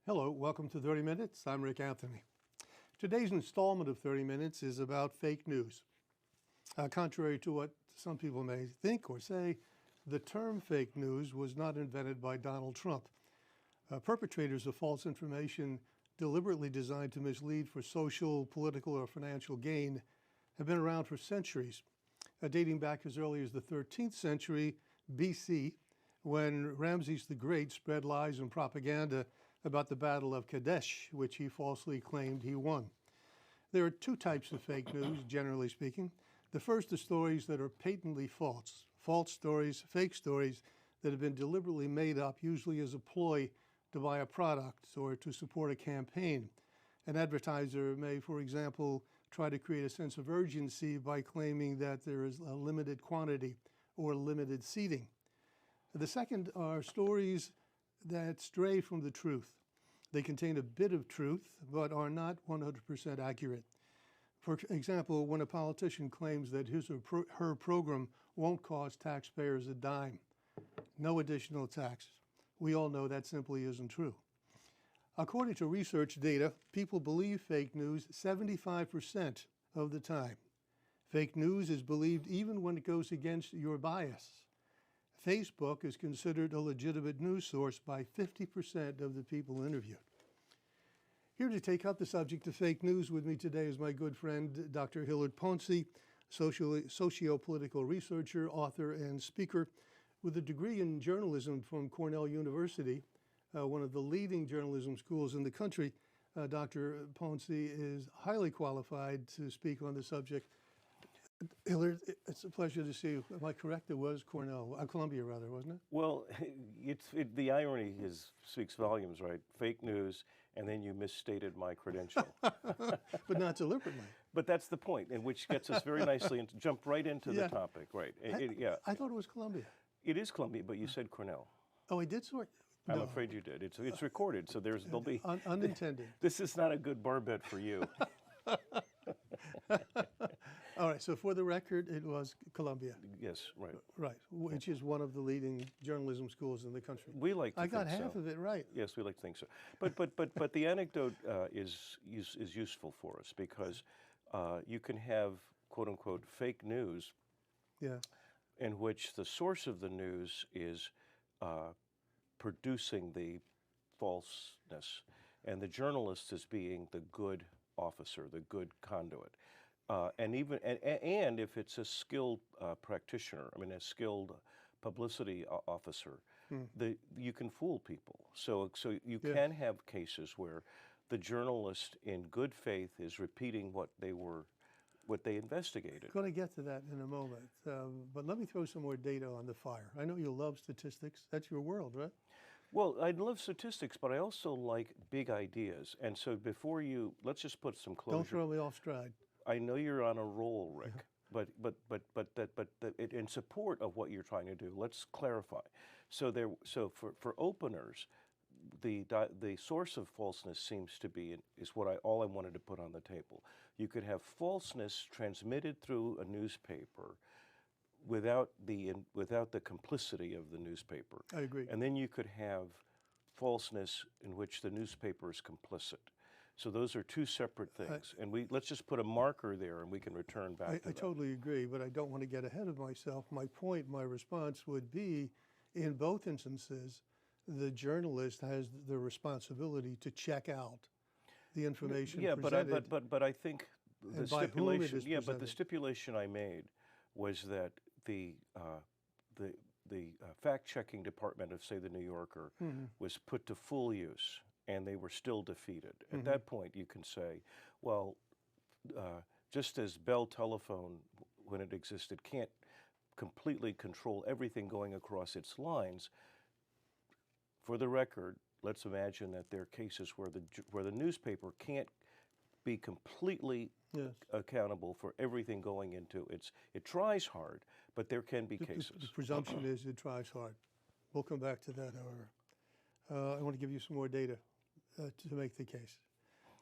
Hello, welcome to 30 Minutes. I'm Rick Anthony. Today's installment of 30 Minutes is about fake news. Contrary to what some people may think or say, the term fake news was not invented by Donald Trump. Perpetrators of false information deliberately designed to mislead for social, political, or financial gain have been around for centuries, dating back as early as the 13th century BC, when Ramses the Great spread lies and propaganda about the Battle of Kadesh, which he falsely claimed he won. There are two types of fake news, generally speaking. The first are stories that are patently false. False stories, fake stories that have been deliberately made up, usually as a ploy to buy a product or to support a campaign. An advertiser may, for example, try to create a sense of urgency by claiming that there is a limited quantity or limited seating. The second are stories that stray from the truth. They contain a bit of truth, but are not 100% accurate. For example, when a politician claims that his or her program won't cost taxpayers a dime, no additional taxes. We all know that simply isn't true. According to research data, people believe fake news 75% of the time. Fake news is believed even when it goes against your bias. Facebook is considered a legitimate news source by 50% of the people interviewed. Here to take up the subject of fake news with me today is my good friend, Dr. Hillard Pouncy, socio-political researcher, author, and speaker with a degree in journalism from Cornell University, one of the leading journalism schools in the country. Dr. Pouncy is highly qualified to speak on the subject. Hillard, it's a pleasure to see you. Am I correct? It was Columbia, rather, wasn't it? Well, the irony speaks volumes, right? Fake news, and then you misstated my credential. But not deliberately. But that's the point, and which gets us very nicely into jump right into the topic, right? I thought it was Columbia. It is Columbia, but you said Cornell. Oh, I did sort. I'm afraid you did. It's recorded, so there'll be unintended. This is not a good bar bet for you. All right, so for the record, it was Columbia. Yes, right. Right, which is one of the leading journalism schools in the country. We like to I got think half so. of it right. Yes, we like to think so. But the anecdote is useful for us because you can have quote unquote fake news, in which the source of the news is producing the falseness, and the journalist is being the good officer, the good conduit. And if it's a skilled practitioner, I mean a skilled publicity officer, you can fool people. So you can have cases where the journalist in good faith is repeating what they investigated. I'm going to get to that in a moment, but let me throw some more data on the fire. I know you love statistics. That's your world, right? Well, I love statistics, but I also like big ideas. And so let's just put some closure. Don't throw me off stride. I know you're on a roll, Rick, but in support of what you're trying to do, let's clarify. So for openers, the source of falseness seems to be is all I wanted to put on the table. You could have falseness transmitted through a newspaper without the complicity of the newspaper. I agree. And then you could have falseness in which the newspaper is complicit. So those are two separate things. And let's just put a marker there and we can return back to that. I totally agree, but I don't want to get ahead of myself. My response would be, in both instances, the journalist has the responsibility to check out the information presented. but I think the stipulation, but the stipulation I made was that the fact-checking department of, say, the New Yorker was put to full use, and they were still defeated. At that point, you can say, well, just as Bell Telephone, when it existed, can't completely control everything going across its lines, for the record, let's imagine that there are cases where the newspaper can't be completely accountable for everything going into it. It tries hard, but there can be cases. The presumption is it tries hard. We'll come back to that, however. I want to give you some more data to make the case.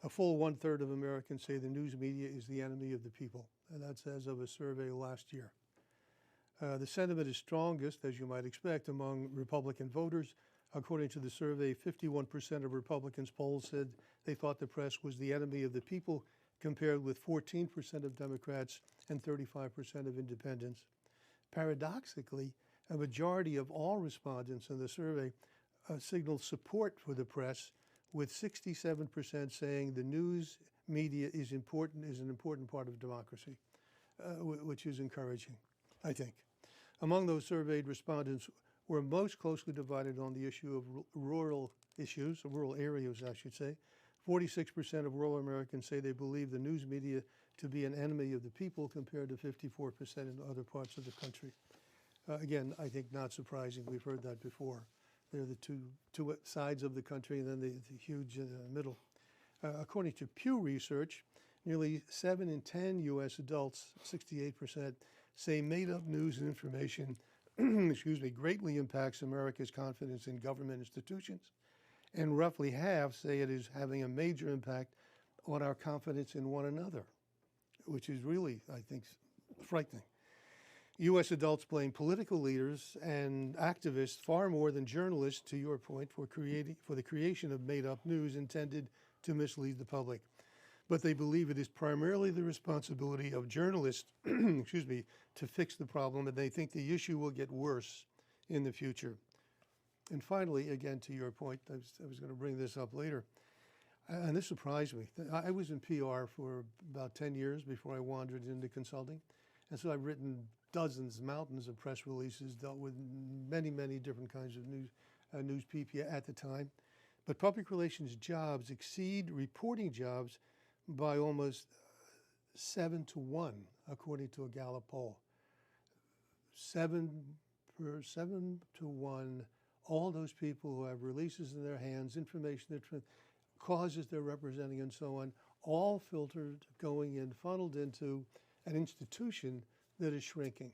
A full 1/3 of Americans say the news media is the enemy of the people, and that's as of a survey last year. The sentiment is strongest, as you might expect, among Republican voters, According to the survey, 51% of Republicans polled said they thought the press was the enemy of the people, compared with 14% of Democrats and 35% of independents. Paradoxically, a majority of all respondents in the survey signaled support for the press, with 67% saying the news media is an important part of democracy, which is encouraging, I think. Among those surveyed, respondents were most closely divided on the issue of rural areas, I should say. 46% of rural Americans say they believe the news media to be an enemy of the people, compared to 54% in other parts of the country. Again, I think not surprising. We've heard that before. They're the two sides of the country, and then the huge middle. According to Pew Research, nearly 7 in 10 U.S. adults, 68%, say made-up news and information greatly impacts America's confidence in government institutions, and roughly half say it is having a major impact on our confidence in one another, which is really, I think, frightening. U.S. adults blame political leaders and activists far more than journalists, to your point, for the creation of made-up news intended to mislead the public. But they believe it is primarily the responsibility of journalists, to fix the problem, and they think the issue will get worse in the future. And finally, again, to your point, I was going to bring this up later, and this surprised me. I was in PR for about 10 years before I wandered into consulting, and so I've written mountains of press releases, dealt with many, many different kinds of news people at the time. But public relations jobs exceed reporting jobs by almost 7 to 1, according to a Gallup poll. 7 to 1, all those people who have releases in their hands, information, causes they're representing, and so on, all filtered, going in, funneled into an institution that is shrinking.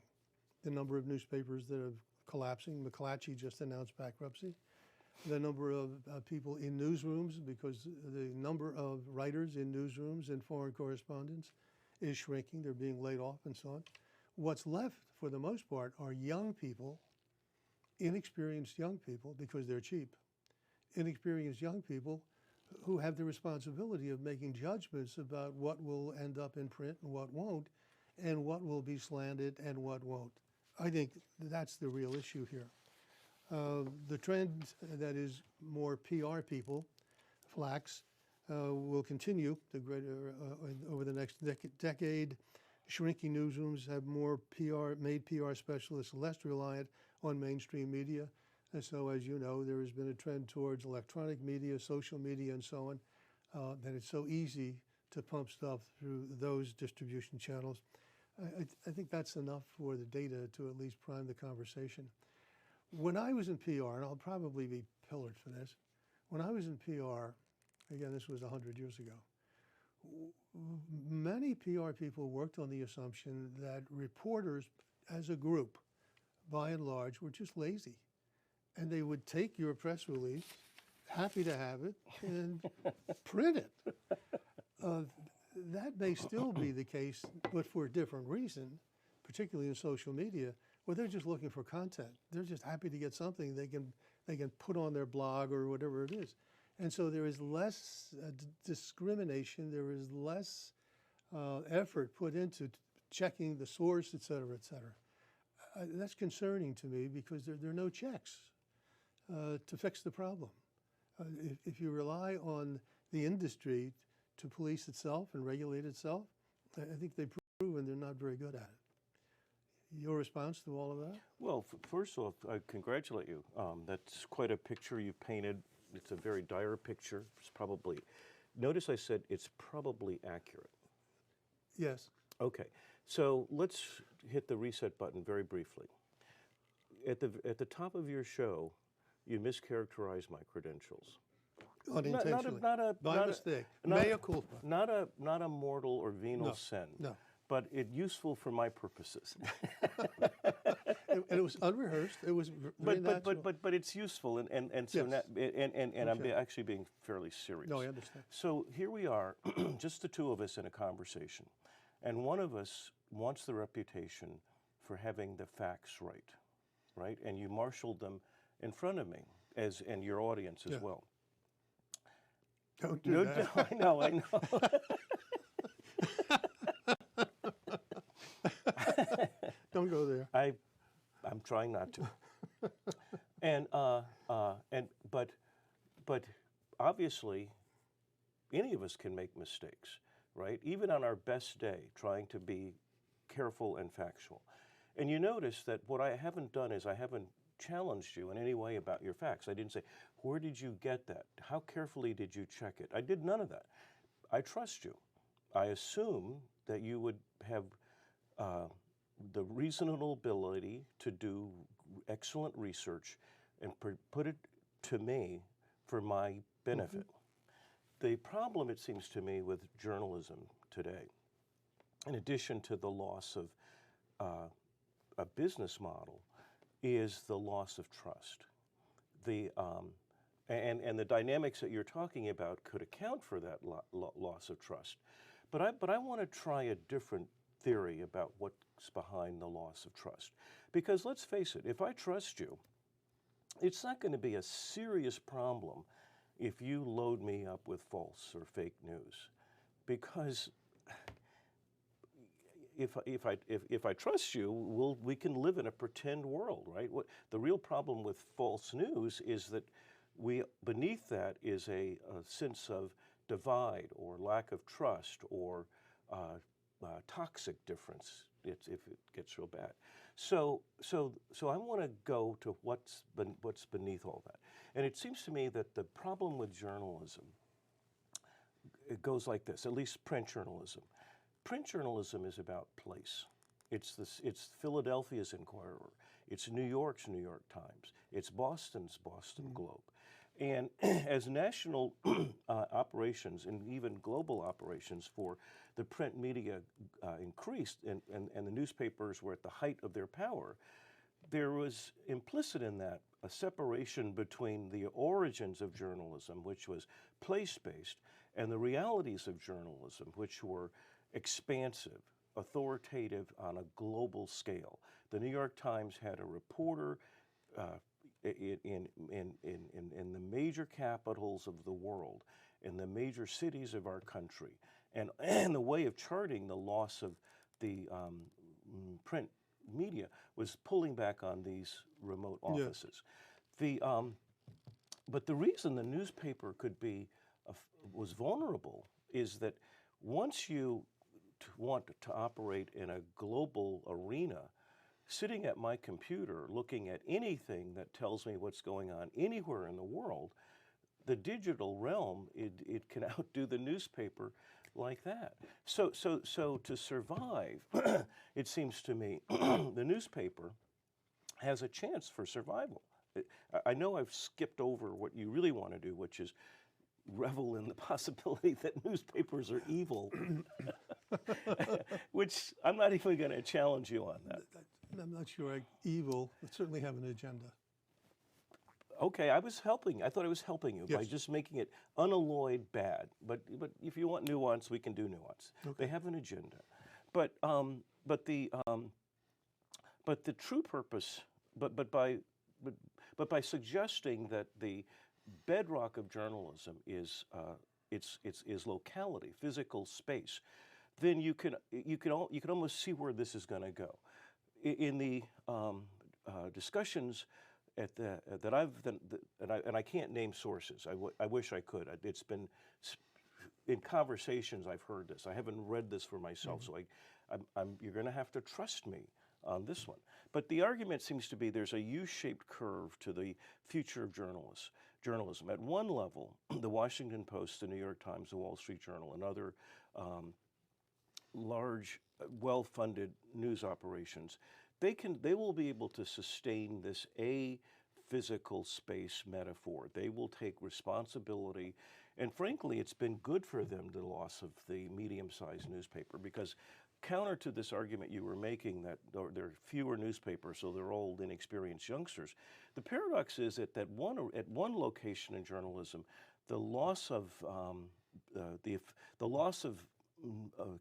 The number of newspapers that are collapsing. McClatchy just announced bankruptcy. The number of people in newsrooms, because the number of writers in newsrooms and foreign correspondents is shrinking. They're being laid off and so on. What's left, for the most part, are young people, inexperienced young people, because they're cheap. Inexperienced young people who have the responsibility of making judgments about what will end up in print and what won't, and what will be slanted and what won't. I think that's the real issue here. The trend that is more PR people, flax, will continue over the next decade. Shrinking newsrooms have more made PR specialists less reliant on mainstream media. And so, as you know, there has been a trend towards electronic media, social media, and so on, that it's so easy to pump stuff through those distribution channels. I think that's enough for the data to at least prime the conversation. When I was in PR, and I'll probably be pillared for this, when I was in PR, again, this was 100 years ago, many PR people worked on the assumption that reporters as a group, by and large, were just lazy. And they would take your press release, happy to have it, and print it. That may still be the case, but for a different reason, particularly in social media, where they're just looking for content. They're just happy to get something they can put on their blog or whatever it is. And so there is less discrimination, there is less effort put into checking the source, et cetera, et cetera. That's concerning to me, because there are no checks to fix the problem. If you rely on the industry to police itself and regulate itself, I think they've proven they're not very good at it. Your response to all of that? Well, first off, I congratulate you. That's quite a picture you painted. It's a very dire picture. It's probably, notice I said it's probably accurate. Yes. Okay, so let's hit the reset button very briefly. At the top of your show, you mischaracterized my credentials. Unintentionally. By mistake. Mea culpa. Not a mortal or venal sin. No. But it's useful for my purposes. And it was unrehearsed. It was very natural. But it's useful, and so Yes. and I'm actually being fairly serious. No, I understand. So here we are, just the two of us in a conversation, and one of us wants the reputation for having the facts right? And you marshaled them in front of me. and your audience as Yeah. well. Don't do No, that. I know. Don't go there. I'm trying not to. But obviously, any of us can make mistakes, right? Even on our best day, trying to be careful and factual. And you notice that what I haven't done is I haven't challenged you in any way about your facts. I didn't say, where did you get that? How carefully did you check it? I did none of that. I trust you. I assume that you would have the reasonable ability to do excellent research and put it to me for my benefit. The problem, it seems to me, with journalism today, in addition to the loss of a business model, is the loss of trust. And the dynamics that you're talking about could account for that loss of trust. But I want to try a different theory about what's behind the loss of trust. Because let's face it, if I trust you, it's not going to be a serious problem if you load me up with false or fake news. Because if I trust you, we can live in a pretend world, right? The real problem with false news is that beneath that is a sense of divide or lack of trust or toxic difference if it gets real bad. So I want to go to what's beneath all that. And it seems to me that the problem with journalism, it goes like this, at least print journalism. Print journalism is about place. It's Philadelphia's Inquirer. It's New York's New York Times. It's Boston's Boston Globe. And as national operations and even global operations for the print media increased and the newspapers were at the height of their power, there was implicit in that a separation between the origins of journalism, which was place-based, and the realities of journalism, which were expansive, authoritative on a global scale. The New York Times had a reporter in the major capitals of the world, in the major cities of our country, and the way of charting the loss of the print media was pulling back on these remote offices. Yeah. But the reason the newspaper was vulnerable is that once you want to operate in a global arena, sitting at my computer looking at anything that tells me what's going on anywhere in the world, the digital realm, it can outdo the newspaper like that. So to survive, it seems to me, the newspaper has a chance for survival. I know I've skipped over what you really want to do, which is revel in the possibility that newspapers are evil, which I'm not even going to challenge you on that. I'm not sure evil, but certainly have an agenda. Okay, I was helping. I thought I was helping you by just making it unalloyed bad. But if you want nuance, we can do nuance. Okay. They have an agenda, but the true purpose, but by suggesting that the bedrock of journalism is its locality, physical space, then you can almost see where this is going to go. In the discussions that I've done, and I can't name sources. I wish I could. It's been in conversations I've heard this. I haven't read this for myself, so you're going to have to trust me on this one. But the argument seems to be there's a U-shaped curve to the future of journalism. At one level, the Washington Post, the New York Times, the Wall Street Journal, and other large, well-funded news operations, they will be able to sustain this physical space metaphor. They will take responsibility, and frankly, it's been good for them, the loss of the medium-sized newspaper, because counter to this argument you were making that there are fewer newspapers, so they're old, inexperienced youngsters, the paradox is that at one location in journalism, the loss of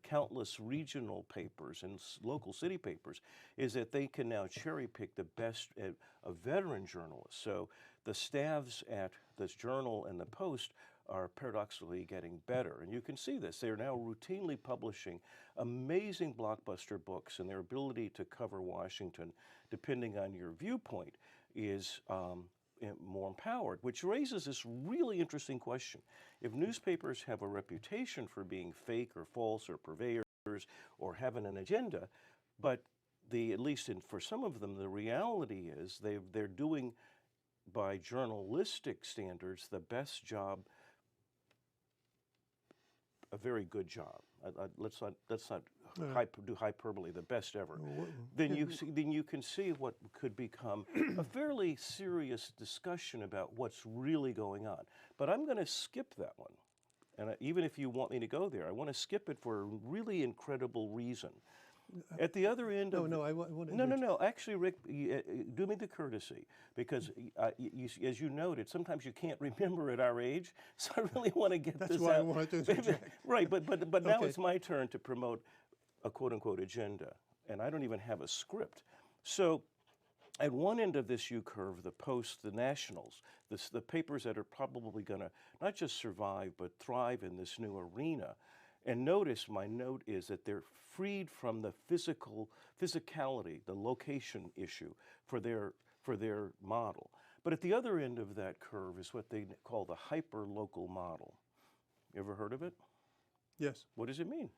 countless regional papers and local city papers is that they can now cherry pick the best of veteran journalists. So the staffs at this Journal and the Post are paradoxically getting better. And you can see this. They're now routinely publishing amazing blockbuster books, and their ability to cover Washington, depending on your viewpoint, is more empowered, which raises this really interesting question. If newspapers have a reputation for being fake or false or purveyors or having an agenda, but at least for some of them, the reality is they're doing, by journalistic standards, the best job, a very good job. Let's not do hyperbole. The best ever. Then you can see what could become a fairly serious discussion about what's really going on. But I'm going to skip that one, and even if you want me to go there, I want to skip it for a really incredible reason. At the other end of no. Actually, Rick, do me the courtesy, because as you noted, sometimes you can't remember at our age. So I really want to get That's this why out. I wanted to interject. Right, but now Okay. it's my turn to promote a quote unquote agenda, and I don't even have a script. So at one end of this U curve, the Post, the Nationals, the papers that are probably going to not just survive but thrive in this new arena. And notice my note is that they're freed from the physicality, the location issue for their model. But at the other end of that curve is what they call the hyper-local model. You ever heard of it? Yes. What does it mean?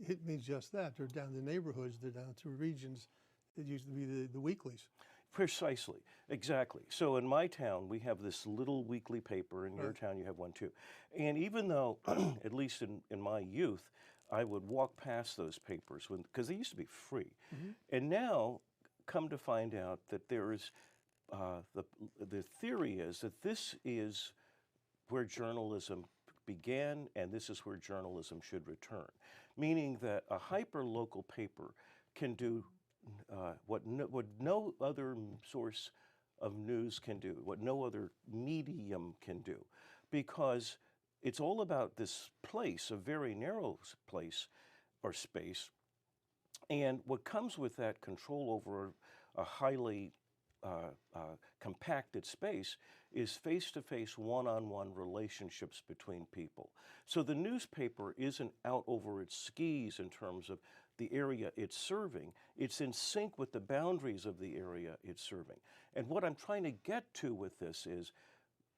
It means just that. They're down to neighborhoods, they're down to regions. It used to be the weeklies. Precisely, exactly. So in my town, we have this little weekly paper. In your town, you have one too. And even though, at least in my youth, I would walk past those papers because they used to be free. And now, come to find out that there is, the theory is that this is where journalism began, and this is where journalism should return. Meaning that a hyper-local paper can do what no other source of news can do, what no other medium can do, because it's all about this place, a very narrow place or space, and what comes with that control over a highly compacted space is face-to-face, one-on-one relationships between people. So the newspaper isn't out over its skis in terms of the area it's serving. It's in sync with the boundaries of the area it's serving. And what I'm trying to get to with this is,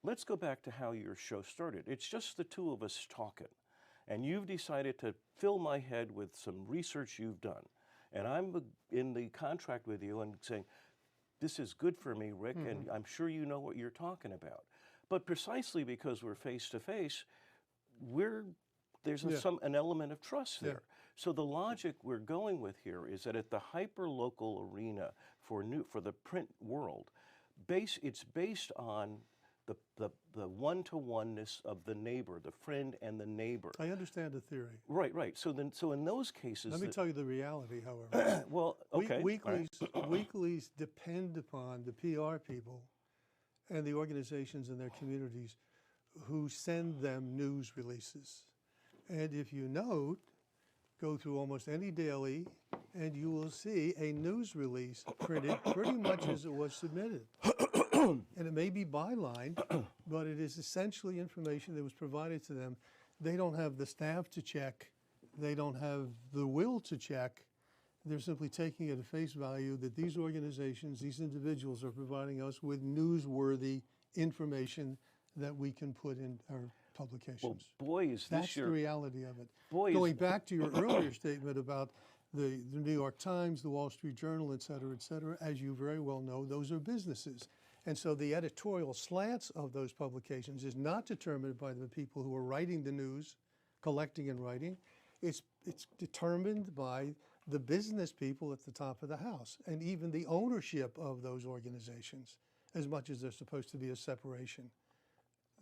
let's go back to how your show started. It's just the two of us talking. And you've decided to fill my head with some research you've done. And I'm in the contract with you and saying, this is good for me, Rick, and I'm sure you know what you're talking about. But precisely because we're face-to-face, there's an element of trust there. So the logic we're going with here is that at the hyper-local arena for the print world, it's based on the one-to-oneness of the neighbor, the friend and the neighbor. I understand the theory. Right. So in those cases, let me tell you the reality, however. Well, okay. Weeklies depend upon the PR people and the organizations in their communities who send them news releases. And if you note, go through almost any daily, and you will see a news release printed pretty much as it was submitted. And it may be bylined, but it is essentially information that was provided to them. They don't have the staff to check. They don't have the will to check. They're simply taking it at face value that these organizations, these individuals are providing us with newsworthy information that we can put in our publications. Well, boy, is this That's the reality of it. Boy, Going back to your earlier statement about the New York Times, the Wall Street Journal, et cetera, as you very well know, those are businesses. And so the editorial slants of those publications is not determined by the people who are writing the news, collecting and writing. It's determined by the business people at the top of the house, and even the ownership of those organizations, as much as there's supposed to be a separation.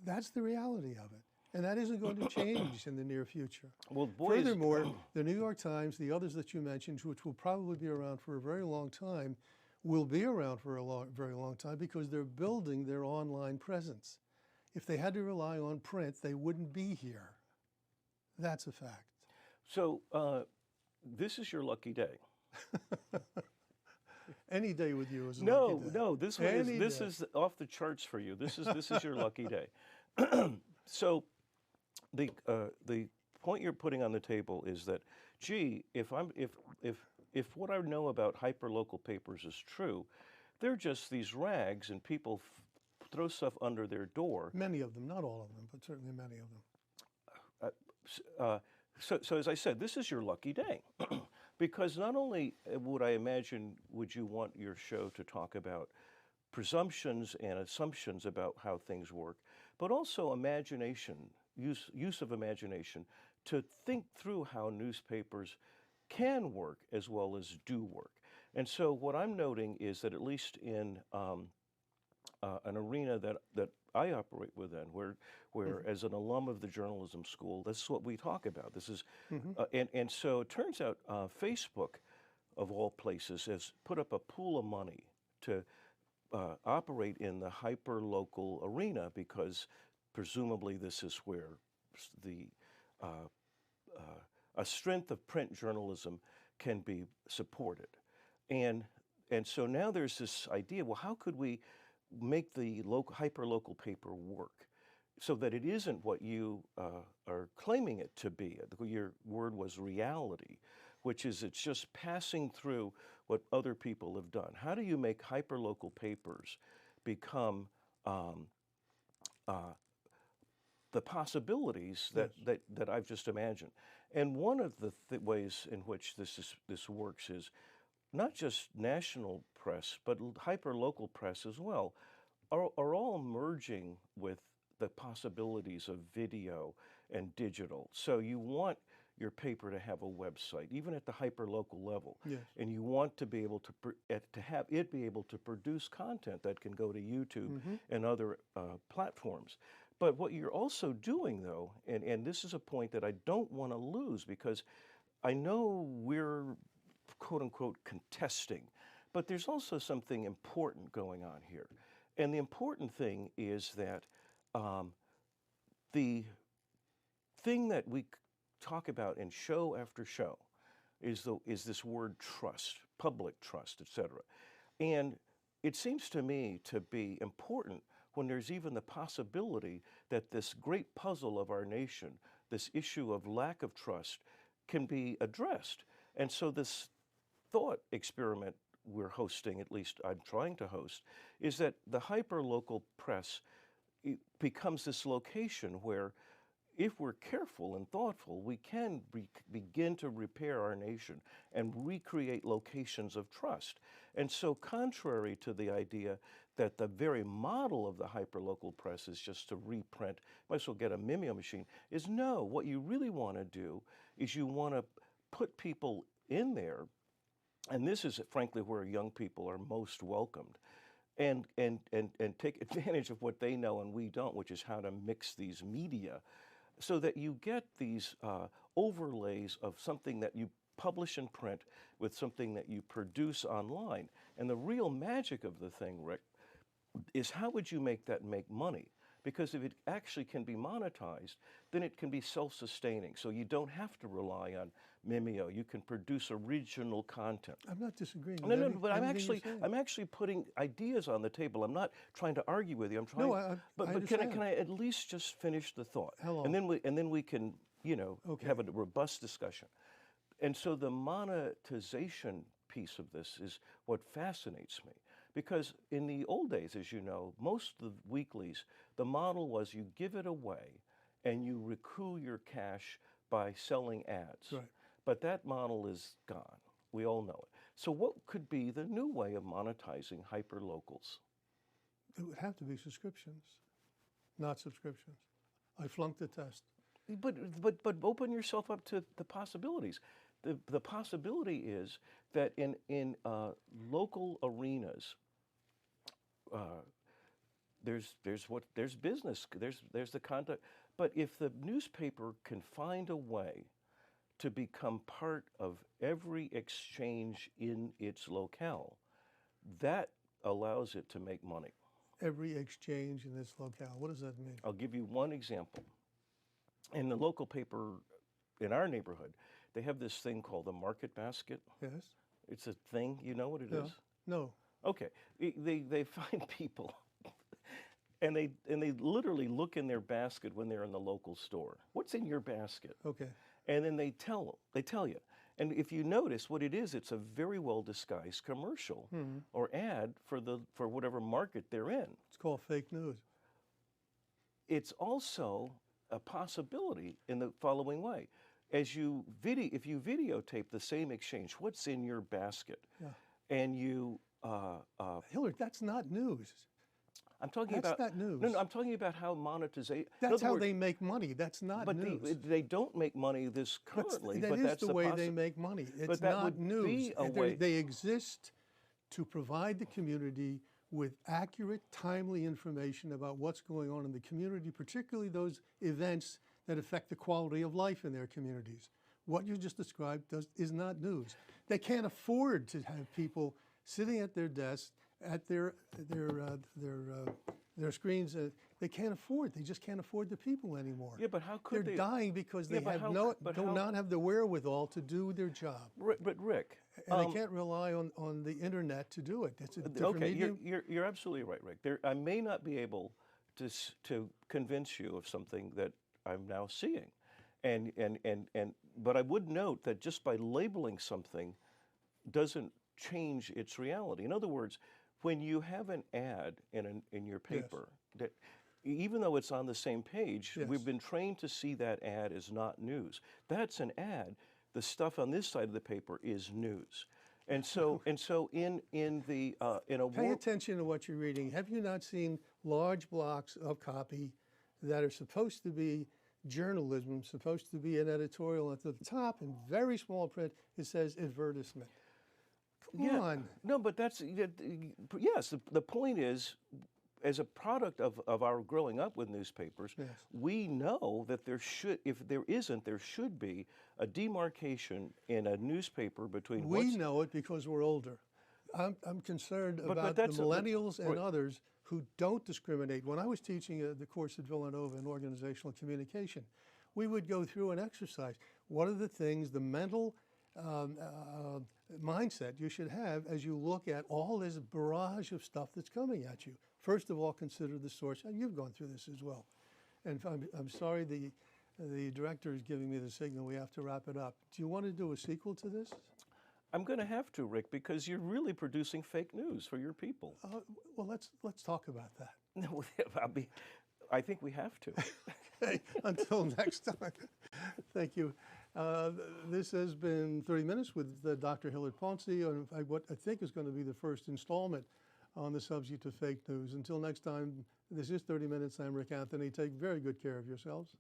That's the reality of it. And that isn't going to change in the near future. Well, boy, furthermore, the New York Times, the others that you mentioned, which will probably be around for a very long time, will be around for a very long time because they're building their online presence. If they had to rely on print, they wouldn't be here. That's a fact. So this is your lucky day. Any day with you is a No, lucky day. no, this one Any this day. is off the charts for you. This is your lucky day. So the point you're putting on the table is that, gee, if what I know about hyperlocal papers is true, they're just these rags, and people throw stuff under their door. Many of them, not all of them, but certainly many of them. So as I said, this is your lucky day, because not only would I imagine would you want your show to talk about presumptions and assumptions about how things work, but also imagination, use of imagination to think through how newspapers can work as well as do work. And so what I'm noting is that at least in an arena that I operate within, where as an alum of the journalism school, this is what we talk about. This is, and so it turns out Facebook, of all places, has put up a pool of money to operate in the hyper-local arena, because presumably this is where a strength of print journalism can be supported. And so now there's this idea, well, how could we make the hyper-local paper work so that it isn't what you are claiming it to be? Your word was reality, which is it's just passing through what other people have done. How do you make hyper-local papers become the possibilities that I've just imagined? And one of the ways in which this works is not just national press, but hyper-local press as well, are all merging with the possibilities of video and digital. So you want your paper to have a website, even at the hyper-local level. Yes. And you want to be able to have it be able to produce content that can go to YouTube and other platforms. But what you're also doing, though, and this is a point that I don't want to lose, because I know we're quote-unquote contesting, but there's also something important going on here. And the important thing is that the thing that we talk about in show after show is this word trust, public trust, etc. And it seems to me to be important when there's even the possibility that this great puzzle of our nation, this issue of lack of trust, can be addressed. And so this thought experiment we're hosting, at least I'm trying to host, is that the hyper-local press becomes this location where, if we're careful and thoughtful, we can begin to repair our nation and recreate locations of trust. And so, contrary to the idea that the very model of the hyperlocal press is just to reprint, might as well get a Mimeo machine, is no, what you really want to do is you want to put people in there, and this is frankly where young people are most welcomed, and take advantage of what they know and we don't, which is how to mix these media, so that you get these overlays of something that you publish in print with something that you produce online. And the real magic of the thing, Rick, is how would you make that make money? Because if it actually can be monetized, then it can be self-sustaining. So you don't have to rely on Mimeo. You can produce original content. I'm not disagreeing. No, but I'm actually putting ideas on the table. I'm not trying to argue with you. I'm trying. No, but can I at least just finish the thought? Hello. And then we can have a robust discussion. And so the monetization piece of this is what fascinates me. Because in the old days, as you know, most of the weeklies, the model was you give it away and you recoup your cash by selling ads. Right. But that model is gone. We all know it. So what could be the new way of monetizing hyperlocals? It would have to be subscriptions, not subscriptions. I flunked the test. But open yourself up to the possibilities. The possibility is that in local arenas, there's business, there's the conduct. But if the newspaper can find a way to become part of every exchange in its locale, that allows it to make money. Every exchange in this locale. What does that mean? I'll give you one example. In the local paper in our neighborhood, they have this thing called the market basket. Yes. It's a thing. You know what it is? No. Okay, they find people, and they literally look in their basket when they're in the local store. What's in your basket? Okay. And then they tell you. And if you notice what it is, it's a very well disguised commercial or ad for whatever market they're in. It's called fake news. It's also a possibility in the following way. If you videotape the same exchange, what's in your basket, Yeah. and you Hillard, that's not news. I'm talking That's about not news. No, I'm talking about how monetization. That's how they make money. That's not But news. they don't make money this currently. That but is that's the way they make money. It's that not would news. be a way. They exist to provide the community with accurate, timely information about what's going on in the community, particularly those events that affect the quality of life in their communities. What you just described is not news. They can't afford to have people sitting at their desks, at their screens. They can't afford. They just can't afford the people anymore. Yeah, but how could They're dying because they but have how- not have the wherewithal to do their job, But Rick, and they can't rely on the internet to do it. It's a different okay, medium. you're absolutely right, Rick. I may not be able to convince you of something that I'm now seeing, but I would note that just by labeling something doesn't change its reality. In other words, when you have an ad in your paper that, even though it's on the same page, we've been trained to see that ad as not news. That's an ad. The stuff on this side of the paper is news. And so in a Pay attention to what you're reading. Have you not seen large blocks of copy that are supposed to be journalism, supposed to be an editorial? At the top, in very small print, it says advertisement. Come on. No, but that's yes. The point is, as a product of our growing up with newspapers, we know that if there isn't, there should be a demarcation in a newspaper between. We know it because we're older. I'm concerned about the millennials and others who don't discriminate. When I was teaching the course at Villanova in organizational communication, we would go through an exercise. What are the things, the mental mindset you should have as you look at all this barrage of stuff that's coming at you? First of all, consider the source. And you've gone through this as well. And I'm sorry, the director is giving me the signal. We have to wrap it up. Do you want to do a sequel to this? I'm going to have to, Rick, because you're really producing fake news for your people. Well, let's talk about that. No, I think we have to. Okay, until next time. Thank you. This has been 30 Minutes with Dr. Hillard Pouncy on what I think is going to be the first installment on the subject of fake news. Until next time, this is 30 Minutes. I'm Rick Anthony. Take very good care of yourselves.